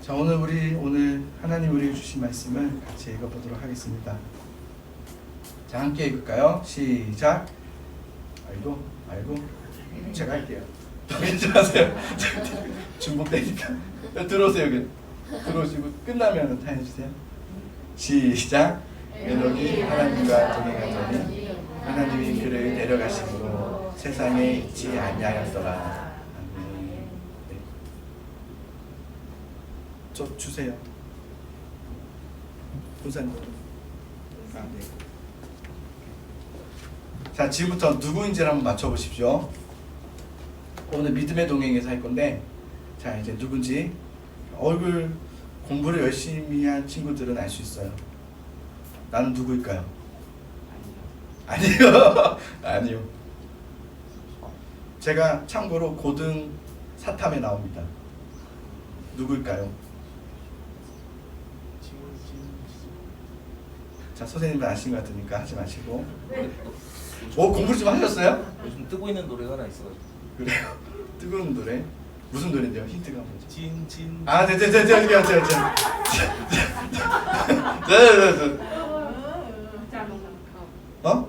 자, 오늘 하나님 우리에게 주신 말씀을 같이 읽어보도록 하겠습니다. 자, 함께 읽을까요? 시작. 알고 제가 할게요. 괜찮으세요? 중복되니까 들어오세요. 여기 들어오시고 끝나면 다 해주세요. 시작. 에녹이 하나님과 동행하더니 하나님이 그를 데려가심으로 세상에 있지 아니하였더라. 아멘. 네. 저 주세요. 본사님. 네. 자, 지금부터 누구인지를 한번 맞춰보십시오. 오늘 믿음의 동행에서 할 건데, 자, 이제 누군지 얼굴 공부를 열심히 한 친구들은 알 수 있어요. 나는 누구일까요? 아니요. 아니요. 제가 참고로 고등 사탐에 나옵니다. 누구일까요? 자, 선생님은 아신 것 같으니까 하지 마시고. 공부를 좀 하셨어요? 요즘 뜨고 있는 노래가 하나 있어가지고. 그래요? 뜨거운 노래? 무슨 노래인데요? 힌트가 뭐죠? 진. 아, 네. 어?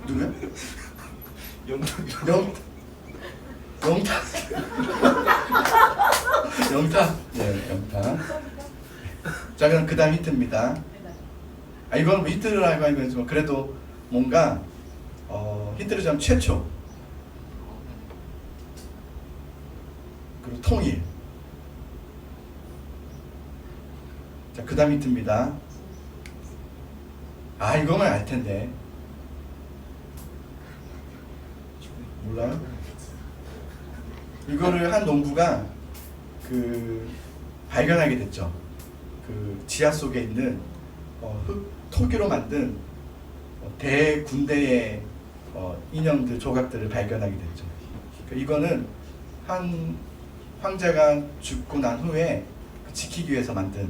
누구야? 영탁. 영탁. 네, 영탁. 자, 그럼 그 다음 힌트입니다. 아, 이건 힌트라고 하는 거지만 그래도 뭔가 힌트를 좀 최초. 그리고 통일. 자, 그 다음 힌트입니다. 아, 이거만 알 텐데. 몰라요? 이거를 한 농부가 발견하게 됐죠. 지하 속에 있는 토기로 만든 대군대의 인형들 조각들을 발견하게 됐죠. 그러니까 이거는 한 황제가 죽고 난 후에 지키기 위해서 만든.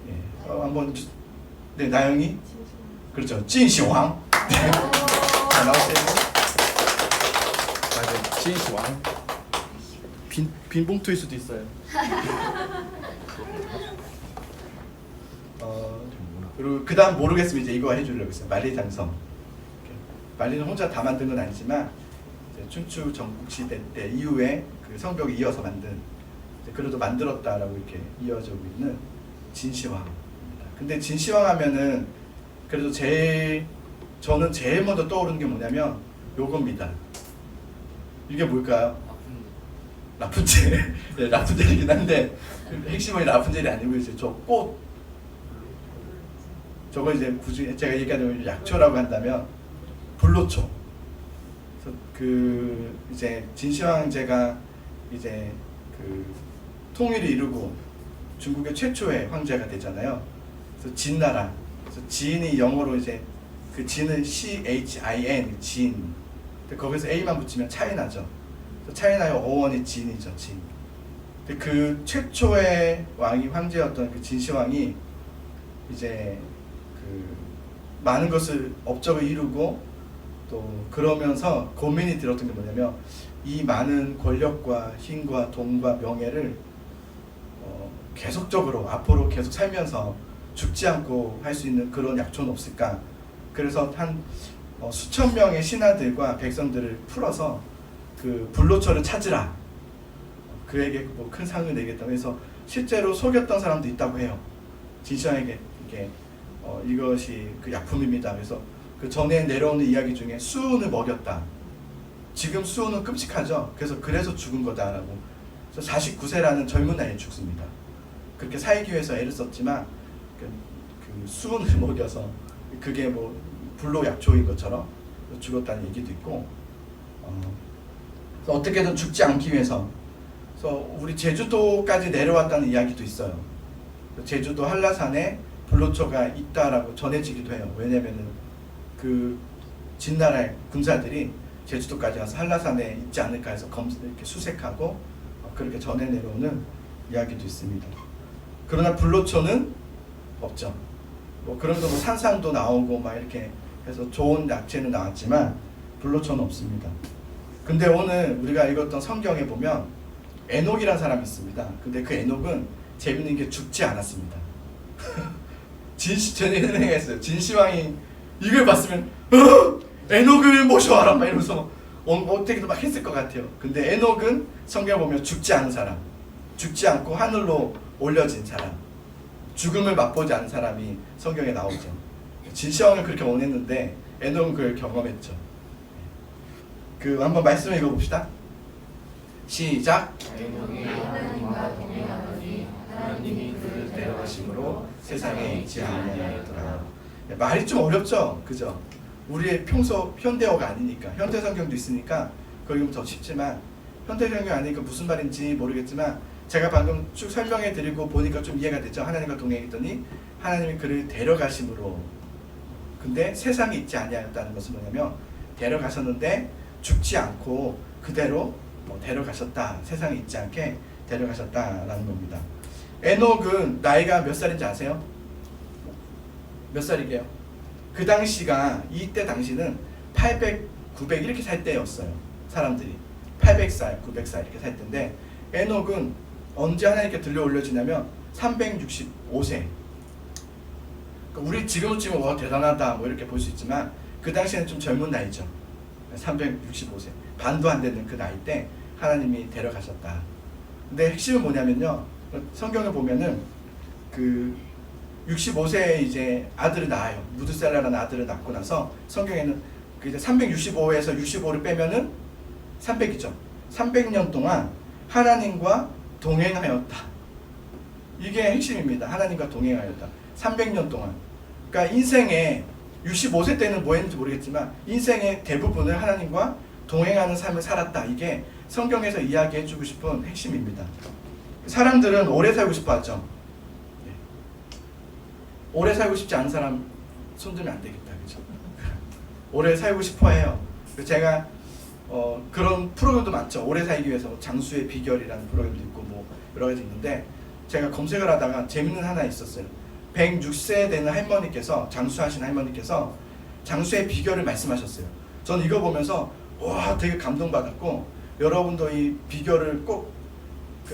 예. 한번 네, 나영이. 그렇죠. 진시황. 네. 자, 나오세요. 맞아요. 진시황. 빈 봉투일 수도 있어요. 그리고 그 다음 모르겠으면 이제 이거 해주려고 했어요. 만리장성. 만리는 혼자 다 만든 건 아니지만 이제 춘추 전국시대 때 이후에 그 성벽을 이어서 만든, 그래도 만들었다라고 이렇게 이어지고 있는 진시황입니다. 근데 진시황 하면은 그래도 저는 제일 먼저 떠오르는 게 뭐냐면 요겁니다. 이게 뭘까요? 라푼젤. 네, 라푼젤이긴 한데 핵심은 라푼젤이 아니고 이제 저 꽃. 저거 이제 굳이 제가 얘기하자면 약초라고 한다면 불로초. 그래서 이제 진시황제가 이제 통일을 이루고 중국의 최초의 황제가 되잖아요. 그래서 진나라. 그래서 진이 영어로 이제 진은 CHIN 진. 거기서 A만 붙이면 차이나죠. 차이나의 어원이 진이죠. 진. 근데 그 최초의 왕이 황제였던 진시황이 이제 많은 것을 업적을 이루고 또 그러면서 고민이 들었던 게 뭐냐면 이 많은 권력과 힘과 돈과 명예를 계속적으로 앞으로 계속 살면서 죽지 않고 할 수 있는 그런 약초는 없을까. 그래서 한 수천 명의 신하들과 백성들을 풀어서 불로초를 찾으라. 그에게 뭐 큰 상을 내겠다고 해서 실제로 속였던 사람도 있다고 해요. 진시황에게 이게 이것이 약품입니다. 그래서 전에 내려오는 이야기 중에 수은을 먹였다. 지금 수은은 끔찍하죠. 그래서 죽은 거다라고. 그래서 49세라는 젊은 나이에 죽습니다. 그렇게 살기 위해서 애를 썼지만 수은을 먹여서 그게 뭐 불로 약초인 것처럼 죽었다는 얘기도 있고. 그래서 어떻게든 죽지 않기 위해서. 그래서 우리 제주도까지 내려왔다는 이야기도 있어요. 제주도 한라산에 불로초가 있다라고 전해지기도 해요. 왜냐면은 진나라의 군사들이 제주도까지 가서 한라산에 있지 않을까 해서 이렇게 수색하고 그렇게 전해 내려오는 이야기도 있습니다. 그러나 불로초는 없죠. 그러면서 산삼도 나오고 막 이렇게 해서 좋은 약재는 나왔지만 불로초는 없습니다. 근데 오늘 우리가 읽었던 성경에 보면 에녹이라는 사람이 있습니다. 근데 그 에녹은 재밌는 게 죽지 않았습니다. 저는 이런 생각했어요. 진시황이 이걸 봤으면 에녹을 모셔와라 막 이러면서 어떻게든 막 했을 것 같아요. 근데 에녹은 성경 보면 죽지 않은 사람, 죽지 않고 하늘로 올려진 사람, 죽음을 맛보지 않은 사람이 성경에 나오죠. 진시황은 그렇게 원했는데 에녹은 그걸 경험했죠. 그 한번 말씀 읽어봅시다. 시작. 에녹이 하나님과 동행하더니 하나님이 그를 데려가심으로 세상에 있지 아니하였더라. 말이 좀 어렵죠, 그죠? 우리의 평소 현대어가 아니니까 현대 성경도 있으니까 거기 더 쉽지만 현대 성경 아니니까 무슨 말인지 모르겠지만 제가 방금 쭉 설명해드리고 보니까 좀 이해가 되죠. 하나님과 동행했더니 하나님이 그를 데려가심으로. 근데 세상에 있지 아니하였다는 것은 뭐냐면 데려가셨는데 죽지 않고 그대로 데려가셨다. 세상에 있지 않게 데려가셨다라는 겁니다. 에녹은 나이가 몇 살인지 아세요? 몇 살이게요? 그 당시가 이때 당시는 800, 900 이렇게 살 때였어요. 사람들이 800살, 900살 이렇게 살 때인데 에녹은 언제 하나님께 들려 올려지냐면 365세. 우리 지금 치면 와 대단하다 뭐 이렇게 볼 수 있지만 그 당시에는 좀 젊은 나이죠. 365세 반도 안 되는 그 나이 때 하나님이 데려가셨다. 근데 핵심은 뭐냐면요, 성경을 보면은 그 65세에 이제 아들을 낳아요. 무드셀라라는 아들을 낳고 나서 성경에는 그 이제 365에서 65를 빼면은 300이죠. 300년 동안 하나님과 동행하였다. 이게 핵심입니다. 하나님과 동행하였다. 300년 동안. 그러니까 인생에 65세 때는 뭐 했는지 모르겠지만 인생의 대부분을 하나님과 동행하는 삶을 살았다. 이게 성경에서 이야기해주고 싶은 핵심입니다. 사람들은 오래 살고 싶어 하죠. 오래 살고 싶지 않은 사람 손들면 안 되겠다. 그죠? 오래 살고 싶어 해요. 제가 그런 프로그램도 많죠. 오래 살기 위해서 장수의 비결이라는 프로그램도 있고 뭐 여러 가지 있는데 제가 검색을 하다가 재밌는 하나 있었어요. 106세 되는 할머니께서, 장수하신 할머니께서 장수의 비결을 말씀하셨어요. 저는 이거 보면서 와 되게 감동받았고 여러분도 이 비결을 꼭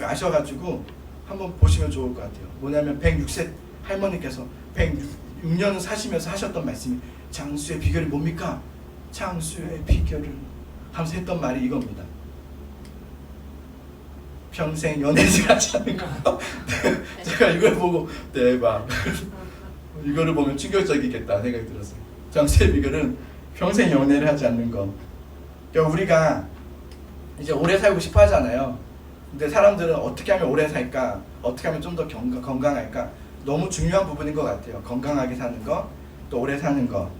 아셔가지고 한번 보시면 좋을 것 같아요. 뭐냐면 106세 할머니께서 106년을 사시면서 하셨던 말씀이 장수의 비결이 뭡니까? 장수의 비결을 하면서 했던 말이 이겁니다. 평생 연애를 하지 않는 거. 제가 이걸 보고 대박. 이거를 보면 충격적이겠다 생각이 들었어요. 장수의 비결은 평생 연애를 하지 않는 거. 그러니까 우리가 이제 오래 살고 싶어 하잖아요. 근데 사람들은 어떻게 하면 오래 살까? 어떻게 하면 좀 더 건강할까? 너무 중요한 부분인 것 같아요. 건강하게 사는 거, 또 오래 사는 거.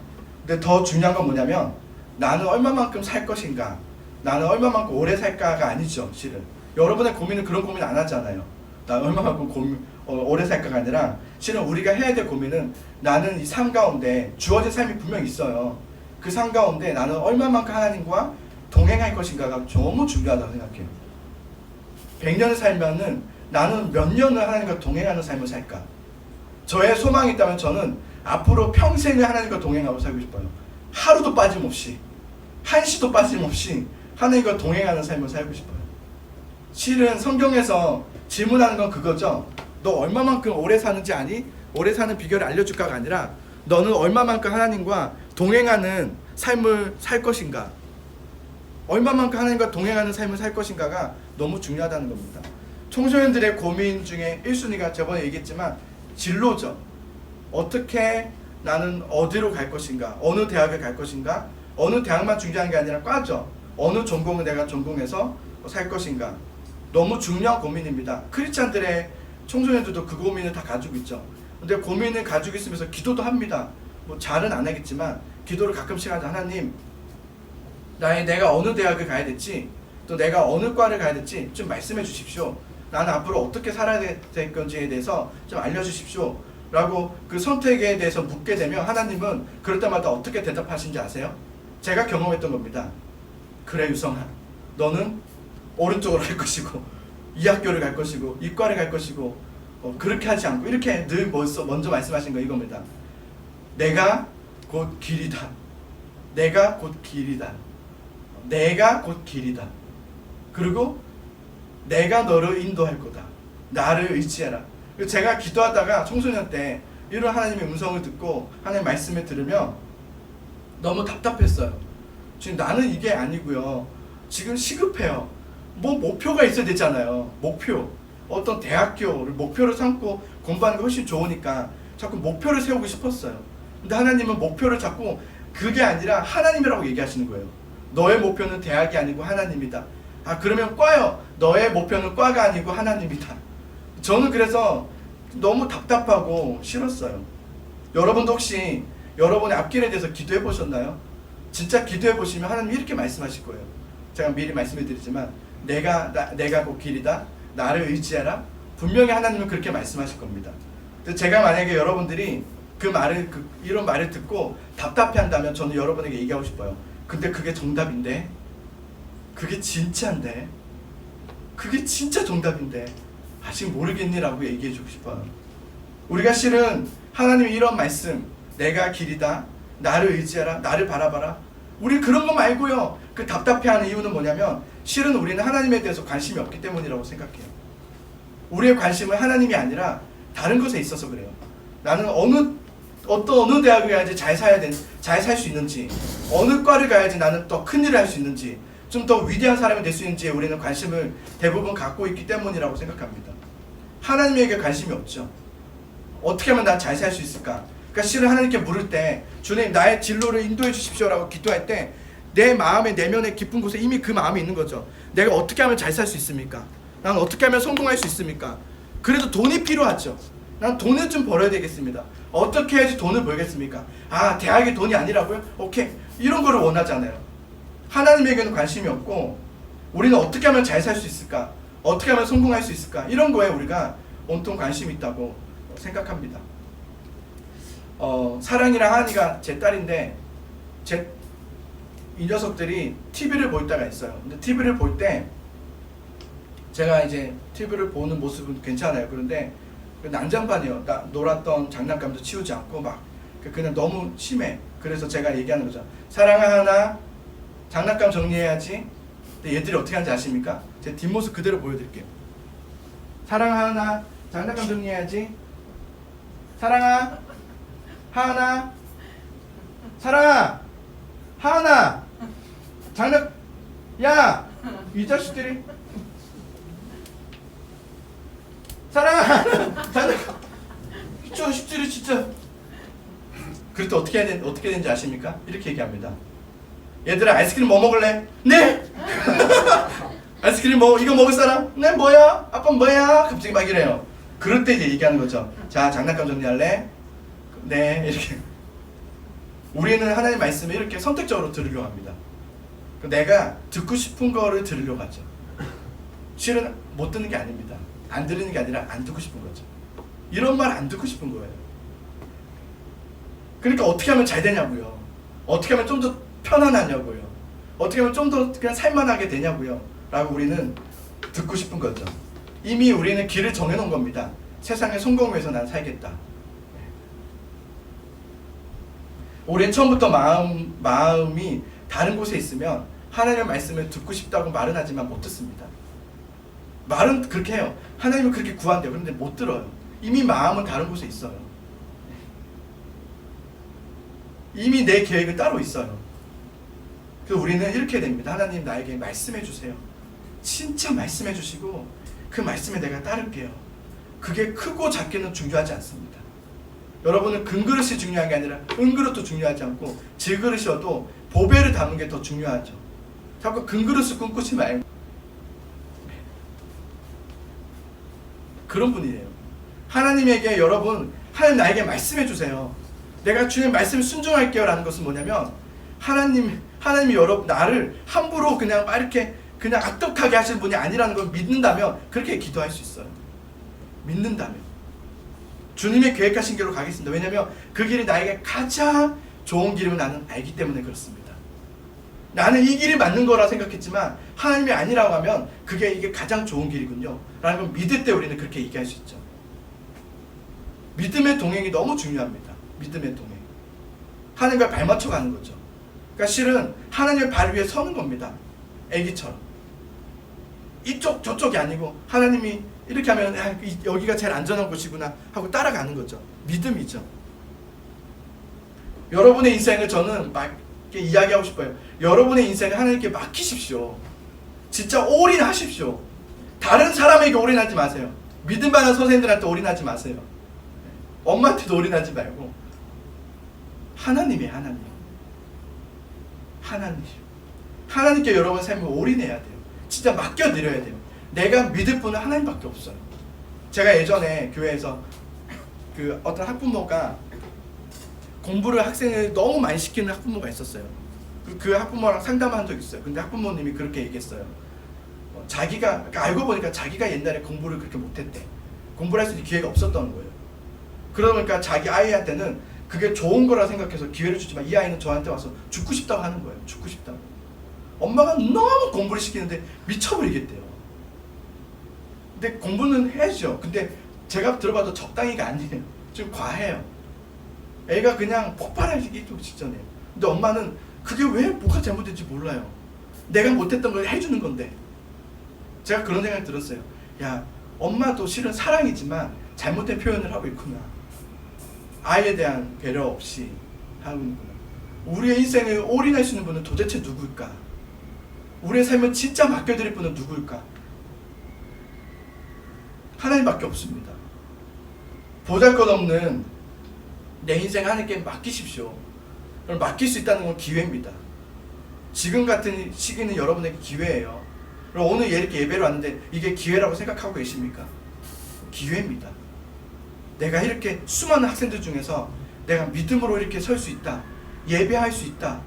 근데 더 중요한 건 뭐냐면 나는 얼마만큼 살 것인가? 나는 얼마만큼 오래 살까가 아니죠, 실은. 여러분의 고민은 그런 고민 안 하잖아요. 나 얼마만큼 오래 살까가 아니라 실은 우리가 해야 될 고민은 나는 이 삶 가운데 주어진 삶이 분명히 있어요. 그 삶 가운데 나는 얼마만큼 하나님과 동행할 것인가가 너무 중요하다고 생각해요. 100년을 살면은 나는 몇 년을 하나님과 동행하는 삶을 살까? 저의 소망이 있다면 저는 앞으로 평생을 하나님과 동행하고 살고 싶어요. 하루도 빠짐없이, 한시도 빠짐없이 하나님과 동행하는 삶을 살고 싶어요. 실은 성경에서 질문하는 건 그거죠. 너 얼마만큼 오래 사는지 아니? 오래 사는 비결을 알려줄까가 아니라 너는 얼마만큼 하나님과 동행하는 삶을 살 것인가? 얼마만큼 하나님과 동행하는 삶을 살 것인가가 너무 중요하다는 겁니다. 청소년들의 고민 중에 1순위가 저번에 얘기했지만 진로죠. 어떻게 나는 어디로 갈 것인가? 어느 대학을 갈 것인가? 어느 대학만 중요한 게 아니라 과죠. 어느 전공을 내가 전공해서 살 것인가? 너무 중요한 고민입니다. 크리스찬들의 청소년들도 그 고민을 다 가지고 있죠. 근데 고민을 가지고 있으면서 기도도 합니다. 뭐 잘은 안 하겠지만 기도를 가끔씩 하자. 하나님, 내가 어느 대학을 가야 될지, 또 내가 어느 과를 가야 될지 좀 말씀해 주십시오. 나는 앞으로 어떻게 살아야 될 건지에 대해서 좀 알려주십시오. 라고 그 선택에 대해서 묻게 되면 하나님은 그럴 때마다 어떻게 대답하신지 아세요? 제가 경험했던 겁니다. 그래 유성아, 너는 오른쪽으로 갈 것이고 이 학교를 갈 것이고 이 과를 갈 것이고 그렇게 하지 않고 이렇게 늘 먼저 말씀하신 거 이겁니다. 내가 곧 길이다. 내가 곧 길이다. 내가 곧 길이다. 그리고 내가 너를 인도할 거다. 나를 의지해라. 제가 기도하다가 청소년 때 이런 하나님의 음성을 듣고 하나님의 말씀을 들으면 너무 답답했어요. 지금 나는 이게 아니고요. 지금 시급해요. 뭐 목표가 있어야 되잖아요. 목표. 어떤 대학교를 목표로 삼고 공부하는 게 훨씬 좋으니까 자꾸 목표를 세우고 싶었어요. 근데 하나님은 목표를 자꾸 그게 아니라 하나님이라고 얘기하시는 거예요. 너의 목표는 대학이 아니고 하나님이다. 아, 그러면 과요. 너의 목표는 과가 아니고 하나님이다. 저는 그래서 너무 답답하고 싫었어요. 여러분도 혹시 여러분의 앞길에 대해서 기도해 보셨나요? 진짜 기도해 보시면 하나님이 이렇게 말씀하실 거예요. 제가 미리 말씀해 드리지만 내가 곧 길이다. 나를 의지하라. 분명히 하나님은 그렇게 말씀하실 겁니다. 제가 만약에 여러분들이 이런 말을 듣고 답답해한다면 저는 여러분에게 얘기하고 싶어요. 근데 그게 정답인데, 그게 진짜인데, 그게 진짜 정답인데 아직 모르겠니라고 얘기해주고 싶어요. 우리가 실은 하나님의 이런 말씀, 내가 길이다, 나를 의지하라, 나를 바라봐라, 우리 그런 거 말고요. 그 답답해하는 이유는 뭐냐면 실은 우리는 하나님에 대해서 관심이 없기 때문이라고 생각해요. 우리의 관심은 하나님이 아니라 다른 것에 있어서 그래요. 나는 어느 대학을 가야지 잘 살 수 있는지, 어느 과를 가야지 나는 더 큰 일을 할 수 있는지, 좀 더 위대한 사람이 될 수 있는지에 우리는 관심을 대부분 갖고 있기 때문이라고 생각합니다. 하나님에게 관심이 없죠. 어떻게 하면 난 잘 살 수 있을까? 그러니까 실은 하나님께 물을 때 주님 나의 진로를 인도해 주십시오라고 기도할 때 내 마음의 내면의 깊은 곳에 이미 그 마음이 있는 거죠. 내가 어떻게 하면 잘 살 수 있습니까? 난 어떻게 하면 성공할 수 있습니까? 그래도 돈이 필요하죠. 난 돈을 좀 벌어야 되겠습니다. 어떻게 해야지 돈을 벌겠습니까? 아, 대학이 돈이 아니라고요? 오케이. 이런 거를 원하잖아요. 하나님에게는 관심이 없고 우리는 어떻게 하면 잘 살 수 있을까? 어떻게 하면 성공할 수 있을까? 이런 거에 우리가 온통 관심이 있다고 생각합니다. 사랑이랑 하은이가 제 딸인데 이 녀석들이 TV를 볼 때가 있어요. 근데 TV를 볼 때 제가 이제 TV를 보는 모습은 괜찮아요. 그런데 난장판이에요. 놀았던 장난감도 치우지 않고 막 그냥 너무 심해. 그래서 제가 얘기하는 거죠. 사랑아 하나 장난감 정리해야지. 근데 얘들이 어떻게 하는지 아십니까? 제 뒷모습 그대로 보여드릴게요. 사랑아 하나 장난감 정리해야지. 사랑아 하나 사랑아 하나 야 이 자식들이 사랑아 장난감 이 자식들이 진짜. 그럴 때 어떻게 되는지 아십니까? 이렇게 얘기합니다. 얘들아 아이스크림 뭐 먹을래? 네! 아이스크림 이거 먹을 사람? 네 뭐야? 아빠 뭐야? 갑자기 막 이래요. 그럴 때 이제 얘기하는 거죠. 자 장난감 정리할래? 네 이렇게. 우리는 하나님 말씀을 이렇게 선택적으로 들으려고 합니다. 내가 듣고 싶은 거를 들으려고 하죠. 실은 못 듣는 게 아닙니다. 안 들으는 게 아니라 안 듣고 싶은 거죠. 이런 말 안 듣고 싶은 거예요. 그러니까 어떻게 하면 잘 되냐고요. 어떻게 하면 좀 더 편안하냐고요. 어떻게 하면 좀 더 그냥 살만하게 되냐고요. 라고 우리는 듣고 싶은 거죠. 이미 우리는 길을 정해놓은 겁니다. 세상의 성공을 위해서 난 살겠다. 우리는 처음부터 마음이 다른 곳에 있으면 하나님의 말씀을 듣고 싶다고 말은 하지만 못 듣습니다. 말은 그렇게 해요. 하나님은 그렇게 구한대요. 그런데 못 들어요. 이미 마음은 다른 곳에 있어요. 이미 내 계획은 따로 있어요. 그래서 우리는 이렇게 됩니다. 하나님 나에게 말씀해 주세요. 진짜 말씀해 주시고 그 말씀에 내가 따를게요. 그게 크고 작게는 중요하지 않습니다. 여러분은 금그릇이 중요한 게 아니라 은그릇도 중요하지 않고 질그릇이어도 보배를 담는 게 더 중요하죠. 자꾸 금그릇을 꿈꾸지 말고. 그런 분이에요. 하나님에게 여러분 하나님 나에게 말씀해 주세요. 내가 주님 말씀에 순종할게요 라는 것은 뭐냐면 하나님이 여러분 나를 함부로 그냥 막 이렇게 그냥 악독하게 하시는 분이 아니라는 걸 믿는다면 그렇게 기도할 수 있어요. 믿는다면 주님의 계획하신 길로 가겠습니다. 왜냐하면 그 길이 나에게 가장 좋은 길임을 나는 알기 때문에 그렇습니다. 나는 이 길이 맞는 거라 생각했지만 하나님이 아니라고 하면 이게 가장 좋은 길이군요 라는 걸 믿을 때 우리는 그렇게 얘기할 수 있죠. 믿음의 동행이 너무 중요합니다. 믿음의 동행. 하나님과 발맞춰 가는 거죠. 그러니까 실은 하나님의 발 위에 서는 겁니다. 애기처럼. 이쪽 저쪽이 아니고 하나님이 이렇게 하면 여기가 제일 안전한 곳이구나 하고 따라가는 거죠. 믿음이죠. 여러분의 인생을 저는 막 이야기하고 싶어요. 여러분의 인생을 하나님께 맡기십시오. 진짜 올인하십시오. 다른 사람에게 올인하지 마세요. 믿음 받는 선생님들한테 올인하지 마세요. 엄마한테도 올인하지 말고 하나님이에요. 하나님께 여러분 삶을 올인해야 돼요. 진짜 맡겨드려야 돼요. 내가 믿을 분은 하나님밖에 없어요. 제가 예전에 교회에서 그 어떤 학부모가 공부를 학생을 너무 많이 시키는 학부모가 있었어요. 그 학부모랑 상담한 적이 있어요. 근데 학부모님이 그렇게 얘기했어요. 자기가 알고 보니까 자기가 옛날에 공부를 그렇게 못했대. 공부를 할 수 있는 기회가 없었던 거예요. 그러다 보니까 자기 아이한테는 그게 좋은 거라 생각해서 기회를 주지만 이 아이는 저한테 와서 죽고 싶다고 하는 거예요. 죽고 싶다고. 엄마가 너무 공부를 시키는데 미쳐버리겠대요. 근데 공부는 해야죠. 근데 제가 들어봐도 적당히가 아니에요. 좀 과해요. 애가 그냥 폭발하기 직전이에요. 근데 엄마는 그게 왜 뭐가 잘못된지 몰라요. 내가 못했던 걸 해주는 건데. 제가 그런 생각이 들었어요. 야, 엄마도 실은 사랑이지만 잘못된 표현을 하고 있구나. 아이에 대한 배려 없이 하고 있구나. 우리의 인생을 올인할 수 있는 분은 도대체 누구일까? 우리의 삶을 진짜 맡겨드릴 분은 누구일까? 하나님밖에 없습니다. 보잘것없는 내 인생 하나님께 맡기십시오. 그럼 맡길 수 있다는 건 기회입니다. 지금 같은 시기는 여러분에게 기회예요. 그럼 오늘 이렇게 예배를 왔는데 이게 기회라고 생각하고 계십니까? 기회입니다. 내가 이렇게 수많은 학생들 중에서 내가 믿음으로 이렇게 설 수 있다. 예배할 수 있다.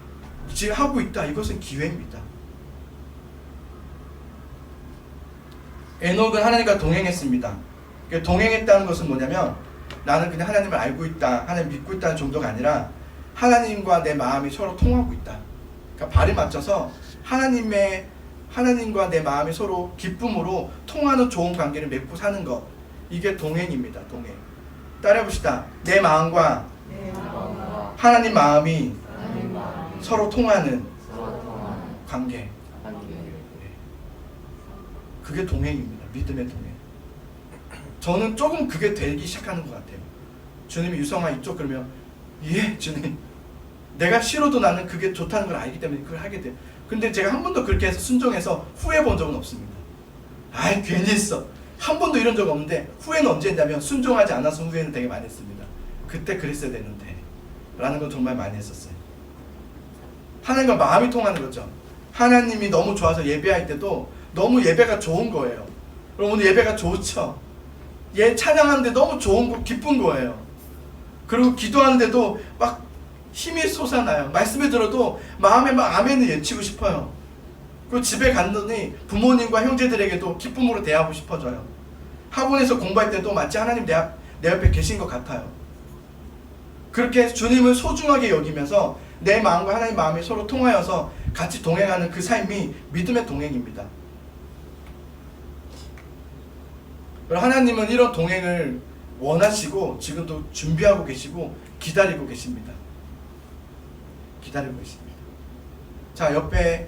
지금 하고 있다. 이것은 기회입니다. 에녹은 하나님과 동행했습니다. 동행했다는 것은 뭐냐면 나는 그냥 하나님을 알고 있다, 하나님 믿고 있다는 정도가 아니라 하나님과 내 마음이 서로 통하고 있다. 그러니까 발을 맞춰서 하나님과 내 마음이 서로 기쁨으로 통하는 좋은 관계를 맺고 사는 것. 이게 동행입니다. 동행. 따라해봅시다. 내 마음과 하나님 마음이 서로 통하는 관계. 그게 동행입니다. 믿음의 동행. 저는 조금 그게 되기 시작하는 것 같아요. 주님이 유성아 이쪽 그러면 예 주님. 내가 싫어도 나는 그게 좋다는 걸 알기 때문에 그걸 하게 돼요. 근데 제가 한 번도 그렇게 해서 순종해서 후회해 본 적은 없습니다. 아이 괜히 했어. 한 번도 이런 적 없는데 후회는 언제 했냐면 순종하지 않아서 후회는 되게 많이 했습니다. 그때 그랬어야 되는데 라는 건 정말 많이 했었어요. 하나님과 마음이 통하는 거죠. 하나님이 너무 좋아서 예배할 때도 너무 예배가 좋은 거예요. 그럼 오늘 예배가 좋죠. 찬양하는데 너무 좋은 거 기쁜 거예요. 그리고 기도하는데도 막 힘이 솟아나요. 말씀을 들어도 마음에 막 아멘을 외치고 싶어요. 그리고 집에 갔더니 부모님과 형제들에게도 기쁨으로 대하고 싶어져요. 학원에서 공부할 때도 마치 하나님 내 옆에 계신 것 같아요. 그렇게 주님을 소중하게 여기면서 내 마음과 하나님 마음이 서로 통하여서 같이 동행하는 그 삶이 믿음의 동행입니다. 하나님은 이런 동행을 원하시고 지금도 준비하고 계시고 기다리고 계십니다. 기다리고 계십니다. 자, 옆에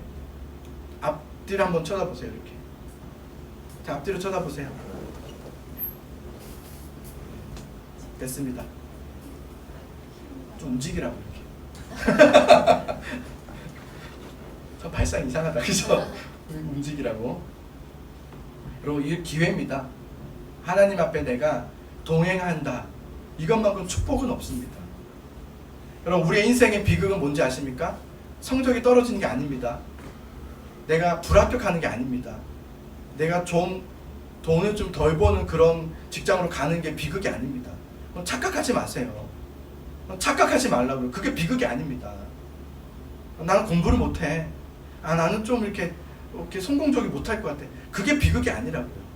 앞뒤를 한번 쳐다보세요. 이렇게. 자, 앞뒤로 쳐다보세요. 됐습니다. 좀 움직이라고 이렇게. 저 발상 이상하다. 그죠? 움직이라고. 그리고 이게 기회입니다. 하나님 앞에 내가 동행한다. 이것만큼 축복은 없습니다. 여러분 우리의 인생의 비극은 뭔지 아십니까? 성적이 떨어지는 게 아닙니다. 내가 불합격하는 게 아닙니다. 내가 좀 돈을 좀 덜 버는 그런 직장으로 가는 게 비극이 아닙니다. 착각하지 마세요. 착각하지 말라고요. 그게 비극이 아닙니다. 나는 공부를 못해. 나는 좀 이렇게 성공적이 못할 것 같아. 그게 비극이 아니라고요.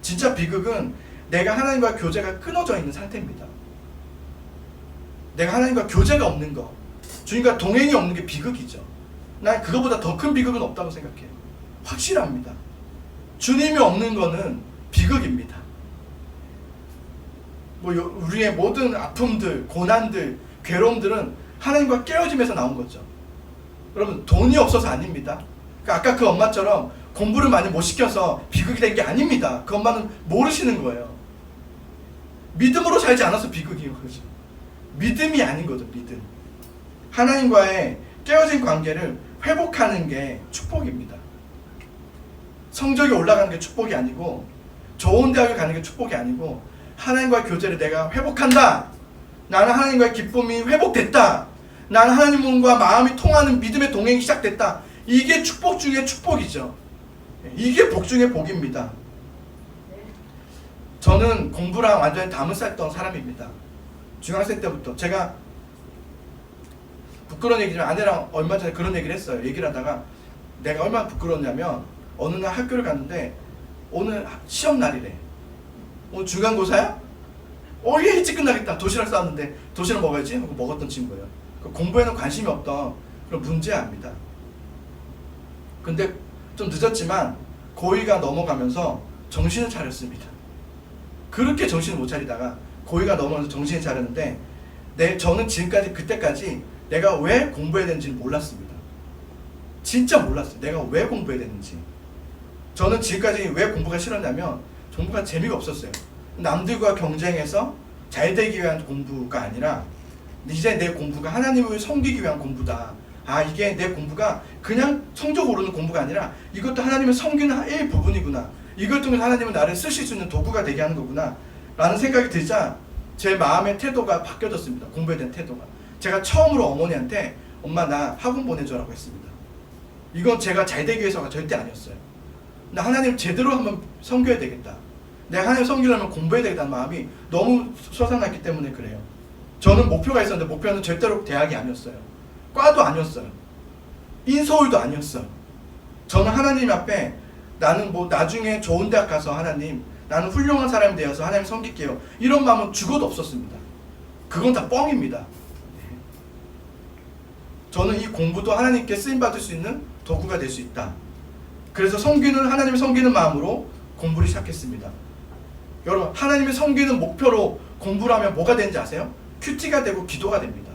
진짜 비극은 내가 하나님과 교제가 끊어져 있는 상태입니다. 내가 하나님과 교제가 없는 거, 주님과 동행이 없는 게 비극이죠. 난 그거보다 더 큰 비극은 없다고 생각해요. 확실합니다. 주님이 없는 거는 비극입니다. 우리의 모든 아픔들, 고난들, 괴로움들은 하나님과 깨어짐에서 나온 거죠. 여러분 돈이 없어서 아닙니다. 아까 그 엄마처럼 공부를 많이 못 시켜서 비극이 된 게 아닙니다. 그것만은 모르시는 거예요. 믿음으로 살지 않아서 비극인 거죠. 믿음이 아닌 거죠. 믿음. 하나님과의 깨어진 관계를 회복하는 게 축복입니다. 성적이 올라가는 게 축복이 아니고, 좋은 대학을 가는 게 축복이 아니고, 하나님과의 교제를 내가 회복한다. 나는 하나님과의 기쁨이 회복됐다. 나는 하나님과 마음이 통하는 믿음의 동행이 시작됐다. 이게 축복 중에 축복이죠. 이게 복 중에 복입니다. 저는 공부랑 완전히 담을 쌌던 사람입니다. 중학생 때부터. 제가 부끄러운 얘기지만 아내랑 얼마 전에 그런 얘기를 했어요. 얘기를 하다가 내가 얼마나 부끄러웠냐면, 어느 날 학교를 갔는데 오늘 시험 날이래. 오늘 중간고사야? 얘 일찍 끝나겠다. 도시락 싸왔는데 도시락 먹어야지 하고 먹었던 친구예요. 공부에는 관심이 없던 그런 문제아입니다. 근데 좀 늦었지만 고2가 넘어가면서 정신을 차렸습니다. 그렇게 정신을 못 차리다가 고2가 넘어가면서 정신을 차렸는데, 저는 지금까지 그때까지 내가 왜 공부해야 되는지를 몰랐습니다. 진짜 몰랐어요. 내가 왜 공부해야 되는지. 저는 지금까지 왜 공부가 싫었냐면 공부가 재미가 없었어요. 남들과 경쟁해서 잘 되기 위한 공부가 아니라 이제 내 공부가 하나님을 섬기기 위한 공부다. 이게 내 공부가 그냥 성적 오르는 공부가 아니라 이것도 하나님을 섬기는 일부분이구나. 이걸 통해서 하나님은 나를 쓰실 수 있는 도구가 되게 하는 거구나 라는 생각이 들자 제 마음의 태도가 바뀌어졌습니다. 공부에 대한 태도가. 제가 처음으로 어머니한테 엄마 나 학원 보내줘라고 했습니다. 이건 제가 잘 되기 위해서가 절대 아니었어요. 나 하나님 제대로 한번 섬겨야 되겠다. 내가 하나님 섬기려면 공부해야 되겠다는 마음이 너무 솟아났기 때문에 그래요. 저는 목표가 있었는데 목표는 절대로 대학이 아니었어요. 과도 아니었어요. 인서울도 아니었어요. 저는 하나님 앞에 나는 나중에 좋은 대학 가서 하나님 나는 훌륭한 사람이 되어서 하나님 섬길게요. 이런 마음은 죽어도 없었습니다. 그건 다 뻥입니다. 저는 이 공부도 하나님께 쓰임받을 수 있는 도구가 될 수 있다. 그래서 하나님을 섬기는 마음으로 공부를 시작했습니다. 여러분, 하나님을 섬기는 목표로 공부를 하면 뭐가 되는지 아세요? 큐티가 되고 기도가 됩니다.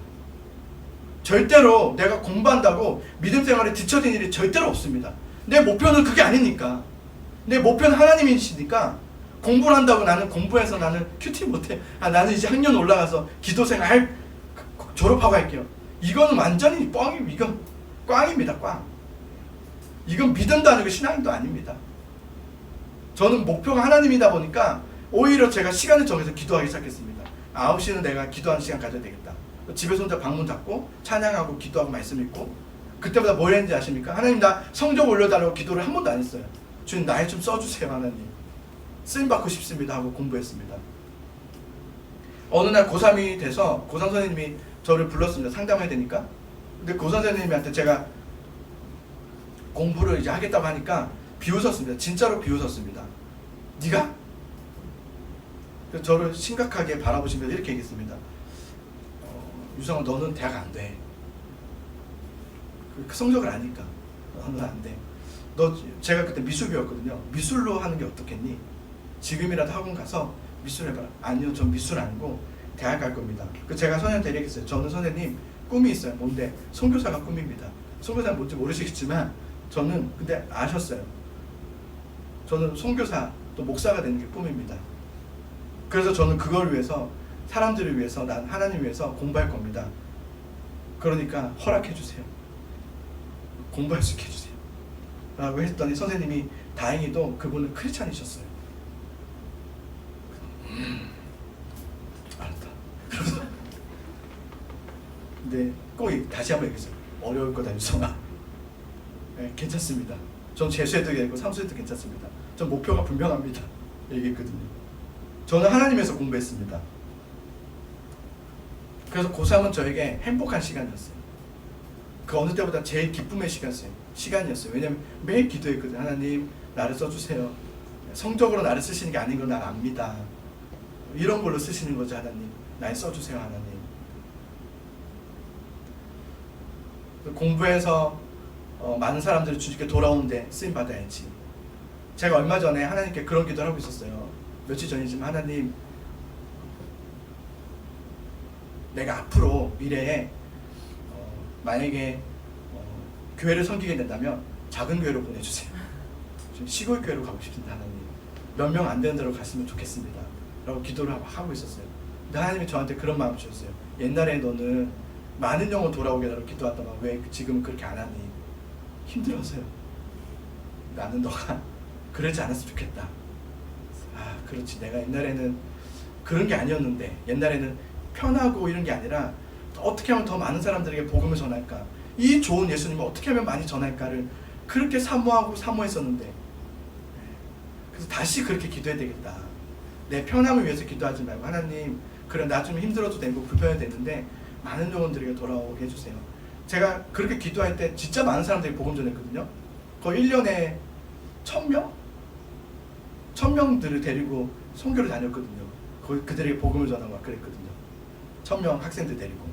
절대로 내가 공부한다고 믿음 생활에 뒤처진 일이 절대로 없습니다. 내 목표는 그게 아니니까. 내 목표는 하나님이시니까 공부를 한다고 나는 공부해서 나는 큐티 못해. 나는 이제 학년 올라가서 기도 생활 졸업하고 할게요. 이거는 완전히 뻥입니다. 이건 꽝입니다. 꽝. 이건 믿음도 아니고 신앙도 아닙니다. 저는 목표가 하나님이다 보니까 오히려 제가 시간을 정해서 기도하기 시작했습니다. 9시는 내가 기도하는 시간 가져야 되겠다. 집에서 혼자 방문 닫고 찬양하고 기도하고 말씀 읽고, 그때마다 뭘 했는지 아십니까? 하나님 나 성적 올려달라고 기도를 한 번도 안 했어요. 주님 날 좀 써주세요 하나님. 쓰임받고 싶습니다 하고 공부했습니다. 어느 날 고3이 돼서 고3 선생님이 저를 불렀습니다. 상담해야 되니까. 근데 고 선생님한테 제가 공부를 이제 하겠다고 하니까 비웃었습니다. 진짜로 비웃었습니다. 네가? 저를 심각하게 바라보시면서 이렇게 얘기했습니다. 유성아 너는 대학 안 돼. 그 성적을 아니까 너는 안 돼. 제가 그때 미술 배웠거든요. 미술로 하는 게 어떻겠니? 지금이라도 학원 가서 미술 해봐라. 아니요, 전 미술 아니고 대학 갈 겁니다. 제가 선생님한테 얘기했어요. 저는 선생님 꿈이 있어요. 뭔데? 선교사가 꿈입니다. 선교사는 뭔지 모르시겠지만 저는 근데 아셨어요. 저는 선교사 또 목사가 되는 게 꿈입니다. 그래서 저는 그걸 위해서 사람들을 위해서 난 하나님 위해서 공부할 겁니다. 그러니까 허락해 주세요. 공부할 수 있게 해주세요 라고 했더니 선생님이 다행히도 그분은 크리스찬이셨어요. 알았다. 그래서 근데 꼭 다시 한번 얘기했어요. 어려울 거다 유성아. 네, 괜찮습니다. 전 재수해도 되고 삼수해도 괜찮습니다. 전 목표가 분명합니다. 얘기했거든요. 저는 하나님에서 공부했습니다. 그래서 고3은 저에게 행복한 시간이었어요. 그 어느 때보다 제일 기쁨의 시간이었어요. 왜냐하면 매일 기도했거든요. 하나님 나를 써주세요. 성적으로 나를 쓰시는 게 아닌 걸 난 압니다. 이런 걸로 쓰시는 거죠. 하나님 날 써주세요. 하나님. 공부해서 많은 사람들이 주님께 돌아오는데 쓰임받아야지. 제가 얼마 전에 하나님께 그런 기도를 하고 있었어요. 며칠 전이지만 하나님 내가 앞으로 미래에 만약에 교회를 섬기게 된다면 작은 교회로 보내주세요. 시골 교회로 가고 싶습니다. 하나님 몇 명 안 되는 데로 갔으면 좋겠습니다 라고 기도를 하고 있었어요. 근데 하나님이 저한테 그런 마음을 주셨어요. 옛날에 너는 많은 영혼 돌아오게 하라고 기도하다가 왜 지금 그렇게 안 하니? 힘들어서요. 나는 너가 그러지 않았으면 좋겠다. 아 그렇지, 내가 옛날에는 그런 게 아니었는데, 옛날에는 편하고 이런 게 아니라 어떻게 하면 더 많은 사람들에게 복음을 전할까, 이 좋은 예수님을 어떻게 하면 많이 전할까를 그렇게 사모했었는데, 그래서 다시 그렇게 기도해야 되겠다. 내 편함을 위해서 기도하지 말고 하나님, 그래 나 좀 힘들어도 되고 불편해도 되는데 많은 영혼들에게 돌아오게 해주세요. 제가 그렇게 기도할 때 진짜 많은 사람들이 복음 전했거든요. 거의 1년에 1000명? 1000명들을 데리고 선교를 다녔거든요. 그들에게 복음을 전하고 그랬거든요. 1000명 학생들 데리고.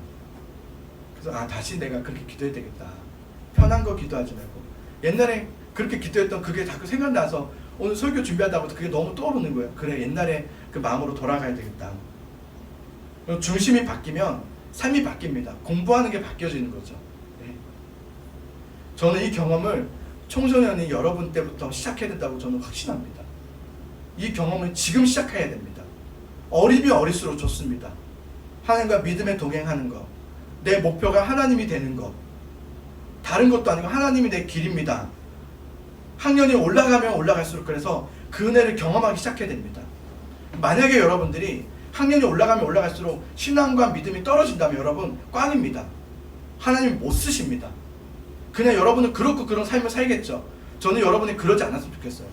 그래서 다시 내가 그렇게 기도해야 되겠다. 편한 거 기도하지 말고. 옛날에 그렇게 기도했던 그게 자꾸 생각나서 오늘 설교 준비하다가 그게 너무 떠오르는 거예요. 그래 옛날에 그 마음으로 돌아가야 되겠다. 중심이 바뀌면 삶이 바뀝니다. 공부하는 게 바뀌어지는 거죠. 네. 저는 이 경험을 청소년이 여러분 때부터 시작해야 된다고 저는 확신합니다. 이 경험을 지금 시작해야 됩니다. 어리면 어릴수록 좋습니다. 하나님과 믿음에 동행하는 것, 내 목표가 하나님이 되는 것, 다른 것도 아니고 하나님이 내 길입니다. 학년이 올라가면 올라갈수록 그래서 그 은혜를 경험하기 시작해야 됩니다. 만약에 여러분들이 학년이 올라가면 올라갈수록 신앙과 믿음이 떨어진다면 여러분 꽝입니다. 하나님이 못 쓰십니다. 그냥 여러분은 그렇고 그런 삶을 살겠죠. 저는 여러분이 그러지 않았으면 좋겠어요.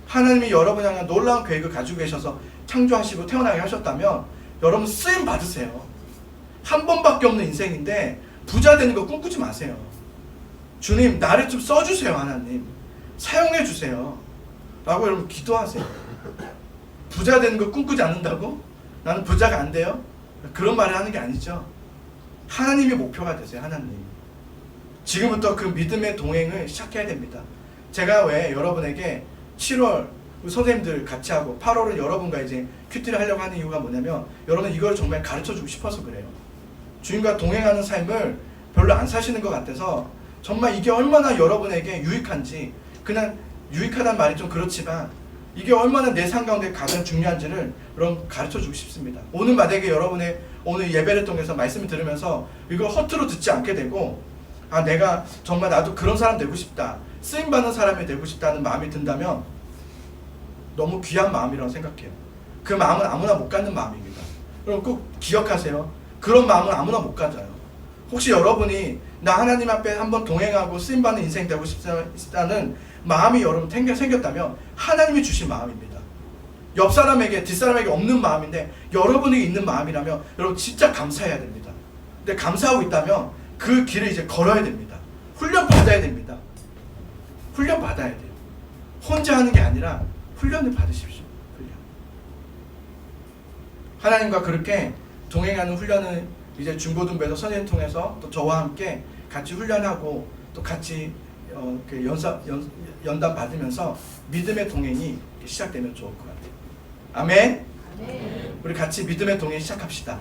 하나님이 여러분 향한 놀라운 계획을 가지고 계셔서 창조하시고 태어나게 하셨다면 여러분 쓰임 받으세요. 한 번밖에 없는 인생인데 부자 되는 거 꿈꾸지 마세요. 주님 나를 좀 써주세요. 하나님 사용해 주세요 라고 여러분 기도하세요. 부자 되는 거 꿈꾸지 않는다고? 나는 부자가 안 돼요? 그런 말을 하는 게 아니죠. 하나님이 목표가 되세요. 하나님 지금부터 그 믿음의 동행을 시작해야 됩니다. 제가 왜 여러분에게 7월 선생님들 같이 하고 8월은 여러분과 이제 큐티를 하려고 하는 이유가 뭐냐면 여러분 이걸 정말 가르쳐주고 싶어서 그래요. 주님과 동행하는 삶을 별로 안 사시는 것 같아서 정말 이게 얼마나 여러분에게 유익한지, 그냥 유익하다는 말이 좀 그렇지만 이게 얼마나 내 삶 가운데 가장 중요한지를 여러분 가르쳐주고 싶습니다. 오늘 만약에 여러분의 오늘 예배를 통해서 말씀을 들으면서 이걸 허투루 듣지 않게 되고 내가 정말 나도 그런 사람 되고 싶다, 쓰임받는 사람이 되고 싶다는 마음이 든다면 너무 귀한 마음이라고 생각해요. 그 마음은 아무나 못 갖는 마음입니다. 여러분 꼭 기억하세요. 그런 마음은 아무나 못 가져요. 혹시 여러분이 나 하나님 앞에 한번 동행하고 쓰임받는 인생 되고 싶다는 마음이 여러분 생겼다면 하나님이 주신 마음입니다. 옆 사람에게 뒷사람에게 없는 마음인데 여러분에게 있는 마음이라면 여러분 진짜 감사해야 됩니다. 근데 감사하고 있다면 그 길을 이제 걸어야 됩니다. 훈련 받아야 됩니다. 훈련 받아야 돼요. 혼자 하는 게 아니라 훈련을 받으십시오. 훈련. 하나님과 그렇게 동행하는 훈련을 이제 중고등부에서 선생님 통해서 또 저와 함께 같이 훈련하고 또 같이 연단 받으면서 믿음의 동행이 시작되면 좋을 것 같아요. 아멘. 우리 같이 믿음의 동행 시작합시다.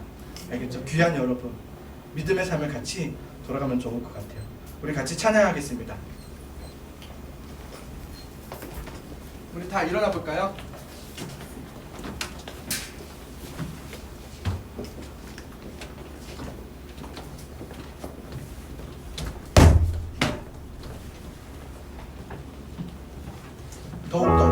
알겠죠? 귀한 여러분, 믿음의 삶을 같이 돌아가면 좋을 것 같아요. 우리 같이 찬양하겠습니다. 우리 다 일어나 볼까요? 더욱더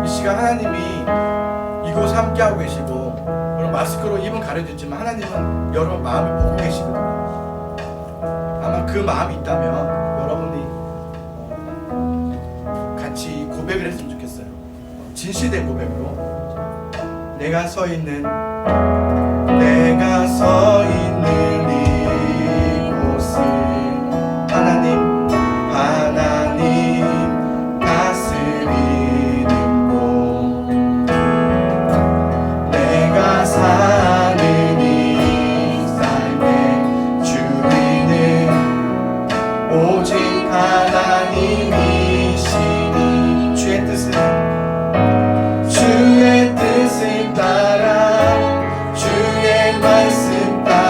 이 시간 하나님이 이곳에 함께하고 계시고, 물론 마스크로 입은 가려졌지만 하나님은 여러분 마음을 보고 계시거든요. 아마 그 마음이 있다면 여러분이 같이 고백을 했으면 좋겠어요. 진실된 고백으로. 내가 서 있는 이곳은 하나님 다스리는 곳, 내가 사는 이 삶의 주인은 오직 하나님이시니 주의 뜻을 따라 주의 말씀 따라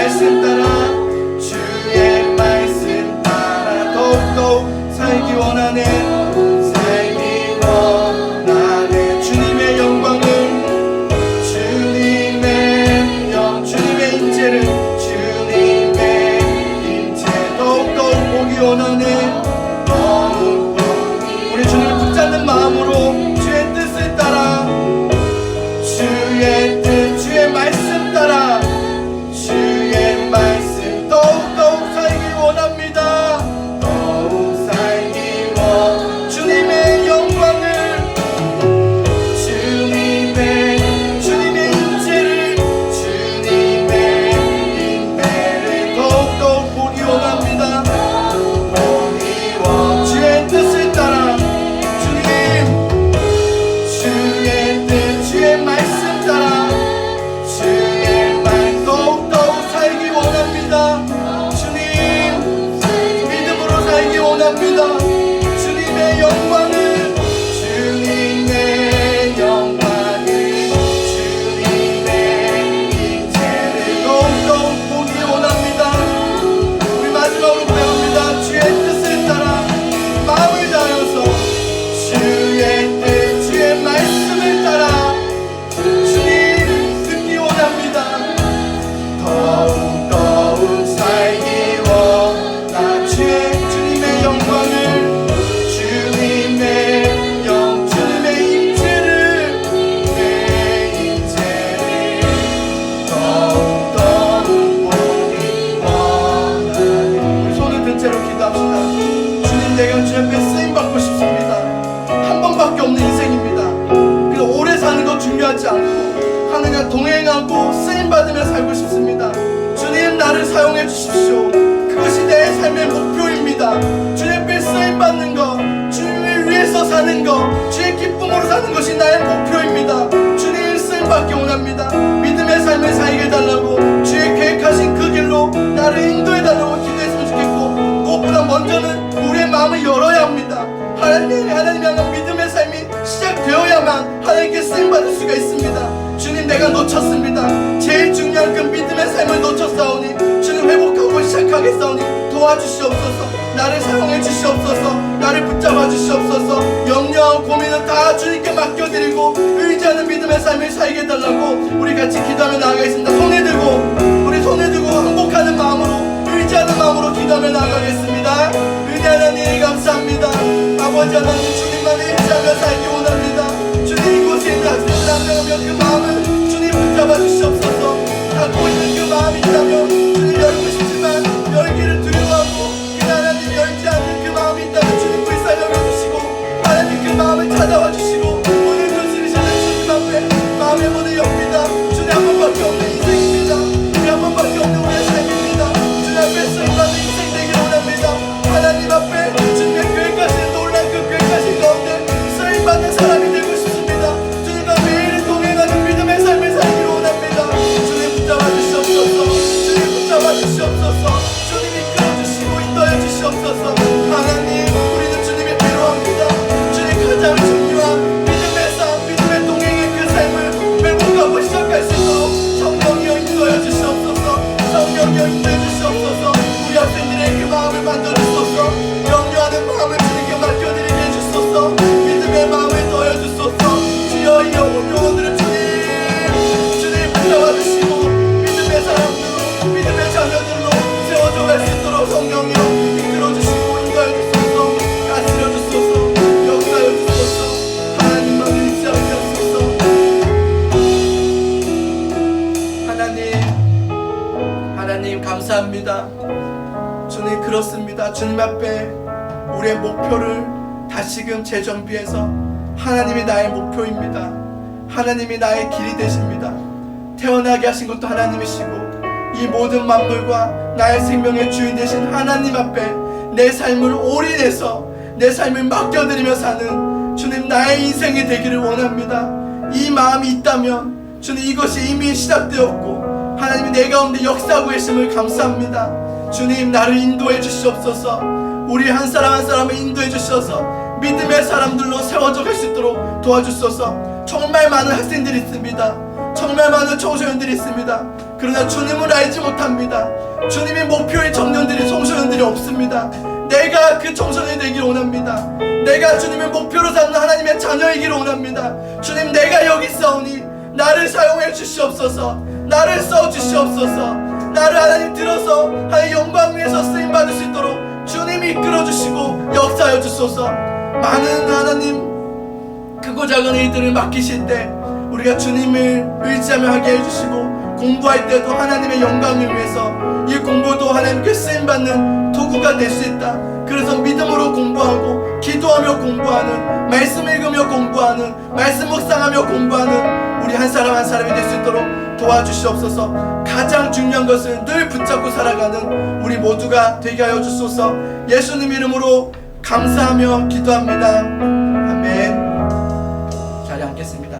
말씀 따라 주의 말씀 따라 더욱더욱 살기 원하네 살기 원하네 주님의 영광을 주님의 임재를 주님의 임재 더욱더욱 보기 원하네 더욱더욱 우리 주님을 붙잡는 마음으로 주의 뜻을 따라 주의 뜻 주의 말씀 따라 주의 말씀 더욱더욱 살기 원합니다 더욱 살기 원 주님의 영광을 주님의 임재를 주님의 임재를 더욱더욱 보기 원합니다 보기 원 주의 뜻을 따라 주님 주의 뜻 주의 말씀 따라 주의 말 더욱더욱 살기 원합니다 주님 믿음으로 살기 원합니다 주님의 영광을 주님의 영광을 주님의 임재를 더욱더욱 보기 원합니다 우리 마지막으로 고백합니다 주의 뜻을 따라 마음을 다하여서 주의 뜻 주의 말씀을 따라 주님 듣기 원합니다 더욱 살기 원하 주님의 영광을 주님의 임재를 내 임재를 더욱 보기 원하니 우리 손을 든 채로 기도합시다 주님 내가 주 앞에 쓰임받고 싶습니다 한 번밖에 없는 인생입니다 그래서 오래 사는 거 중요하지 않고 하느님과 동행하고 쓰임받으며 살고 싶습니다 주님 나를 사용해 주십시오 그것이 내 삶의 목표입니다 주님 앞에 쓰임받는 거 주님을 위해서 사는 거 주의 기쁨으로 사는 것이 나의 목표입니다 주님 쓰임받기 원합니다 믿음의 삶을 살게 해달라고 주의 계획하신 그 길로 나를 인도해달라고 기도했으면 좋겠고 무엇보다 먼저는 우리의 마음을 열어야 합니다 하나님 향한 믿음의 삶이 시작되어야만 하나님께 쓰임받을 수가 있습니다 주님 내가 놓쳤습니다 제일 중요한 그 믿음의 삶을 놓쳤사오니 주님 회복하고 시작하겠사오니 도와주시옵소서 나를 사용해 주시옵소서 나를 붙잡아 주시옵소서 염려와 고민은 다 주님께 맡겨드리고 의지하는 믿음의 삶을 살게 해달라고 우리 같이 기도하며 나아가겠습니다 우리 손에 들고 항복하는 마음으로 의지하는 마음으로 기도하며 나아가겠습니다 은혜 하나님 감사합니다 아버지 하나님 주님만 의지하며 살기 원합니다 주님 이곳에 있는 학생들 한 명하며 그 마음을 주님 붙잡아 주시옵소서 갖고 있는 그 마음이 있다면 주님 열고 싶지만 열기를 두려워하고 그 하나님 열지 않는 그 마음이 있다면 주님 불쌍히 여겨주시고 하나님 그 마음을 찾아와 주시고 오늘 눈시리시는 주님 앞에 마음의 문을 엽니다 주님 한 번밖에 없는 인생입니다 우리 한 번밖에 없는 우리의 삶입니다 주님 앞에 쓰임받는 인생 되기를 원합니다 하나님 앞에 주님의 계획하시는 놀란 그 계획하신 가운데 쓰임받는 사람이 되고 싶습니다 주님과 매일 동행하는 믿음의 삶을 살기를 원합니다 주님 붙잡아 주시옵소서 주님 붙잡아 주시옵소서 주님 이끌어 주시고 인도해 주시옵소서 하나님 우리는 주님이 필요합니다 주님 가장 중요한 믿음의 삶 믿음의 동행의 그 삶을 회복하고 시작할 수 있도록 성령이여 인도해 주시옵소서 성령이여 인도해 주시옵소서 우리 학생들의 그 마음을 만들어 주소서 염려하는 마음을 주님께 맡겨드리게 해주소서 믿음의 마음을 더해 주소서 주여 이 영혼들을 주님 붙잡아 주시고 믿음의 사람들로 믿음의 자녀들로 세워져 갈 수 있도록 성령이여 이끌어 주시고 인도해 주소서 다스려 주소서 역사해 주소서 하나님만 의지하게 하소서 하나님 감사합니다 주님 그렇습니다 주님 앞에 우리의 목표를 다시금 재정비해서 하나님이 나의 목표입니다 하나님이 나의 길이 되십니다 태어나게 하신 것도 하나님이시고 이 모든 만물과 나의 생명의 주인 되신 하나님 앞에 내 삶을 올인해서 내 삶을 맡겨드리며 사는 주님 나의 인생이 되기를 원합니다 이 마음이 있다면 주님 이것이 이미 시작되었고 하나님이 내 가운데 역사하고 계심을 감사합니다 주님 나를 인도해 주시옵소서 우리 한 사람 한 사람을 인도해 주셔서 믿음의 사람들로 세워져 갈 수 있도록 도와주소서 정말 많은 학생들이 있습니다 정말 많은 청소년들이 있습니다. 그러나 주님을 알지 못합니다. 주님의 목표의 청년들이 청소년들이 없습니다. 내가 그 청소년이 되기를 원합니다. 내가 주님의 목표로 삼는 하나님의 자녀이기를 원합니다. 주님, 내가 여기 있사오니 나를 사용해 주시옵소서. 나를 써 주시옵소서. 나를 하나님 들어서 하나님 영광 위에서 쓰임 받을 수 있도록 주님이 이끌어 주시고 역사하여 주소서. 많은 하나님 크고 작은 일들을 맡기실 때 우리가 주님을 의지하며 하게 해주시고, 공부할 때도 하나님의 영광을 위해서 이 공부도 하나님께 쓰임받는 도구가 될 수 있다. 그래서 믿음으로 공부하고 기도하며 공부하는, 말씀 읽으며 공부하는, 말씀 묵상하며 공부하는 우리 한 사람 한 사람이 될 수 있도록 도와주시옵소서. 가장 중요한 것을 늘 붙잡고 살아가는 우리 모두가 되게 하여 주소서. 예수님 이름으로 감사하며 기도합니다. 아멘. 자리에 앉겠습니다.